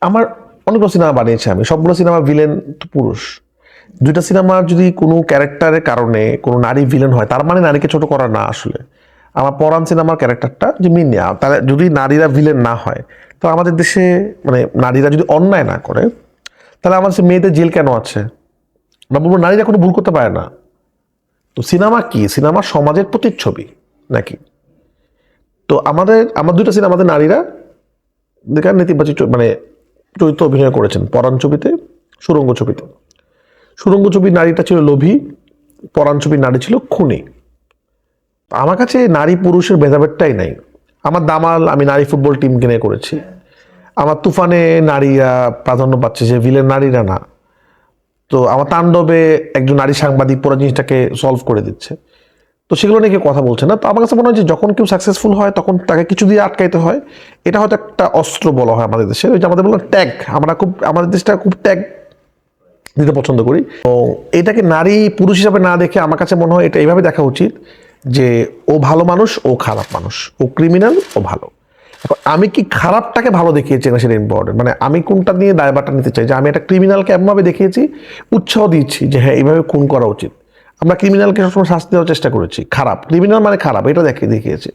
আমার অনেকগুলো সিনেমা বানিয়েছি, আমি সবগুলো সিনেমা ভিলেন তো পুরুষ। দুইটা সিনেমার যদি কোনো ক্যারেক্টারের কারণে কোনো নারী ভিলেন হয়, তার মানে নারীকে ছোট করা না আসলে। আমার পরান সিনেমার ক্যারেক্টারটা যে মিনিয়া, তারা যদি নারীরা ভিলেন না হয়, তো আমাদের দেশে মানে নারীরা যদি অন্যায় না করে, তাহলে আমাদের দেশে মেয়েদের জেল কেন আছে? আমরা বলবো নারীরা কোনো ভুল করতে পারে না। তো সিনেমা কি? সিনেমা সমাজের প্রতিচ্ছবি নাকি? তো আমার দুইটা সিনেমাতে নারীরা দেখা নেতিবাচক মানে চরিত্র অভিনয় করেছেন। পরাণ ছবিতে, সুরঙ্গ ছবিতে। সুরঙ্গ ছবির নারীটা ছিল লোভী, পরাণ ছবির নারী ছিল খুনি। আমার কাছে নারী পুরুষের ভেদাভেদটাই নাই। আমার দামাল আমি নারী ফুটবল টিম কিনে করেছি। আমার তুফানে নারীরা প্রাধান্য পাচ্ছে, যে ভিলেন নারীরা না। তো আমার তাণ্ডবে একজন নারী সাংবাদিক পুরো জিনিসটাকে সলভ করে দিচ্ছে। তো সেগুলো নিয়ে কেউ কথা বলছে না। তো আমার কাছে মনে হয় যে যখন কেউ সাকসেসফুল হয় তখন তাকে কিছু দিয়ে আটকাইতে হয়। এটা হয়তো একটা অস্ত্র বলা হয় আমাদের দেশে, ওই যে আমাদের বললাম ট্যাগ। আমরা খুব আমাদের দেশটা খুব ট্যাগ দিতে পছন্দ করি। তো এটাকে নারী পুরুষ হিসাবে না দেখে আমার কাছে মনে হয় এটা এইভাবে দেখা উচিত যে ও ভালো মানুষ, ও খারাপ মানুষ, ও ক্রিমিনাল, ও ভালো। এখন আমি কি খারাপটাকে ভালো দেখিয়েছি না সেটা ইম্পর্টেন্ট। মানে আমি কোনটা নিয়ে দায়ভারটা নিতে চাই, যে আমি একটা ক্রিমিনালকে এমনভাবে দেখিয়েছি, উৎসাহ দিচ্ছি যে হ্যাঁ এইভাবে খুন করা উচিত। আমরা ক্রিমিনালকে সবসময় শাস্তি দেওয়ার চেষ্টা করেছি, খারাপ ক্রিমিনাল মানে খারাপ, এটা দেখিয়েছি।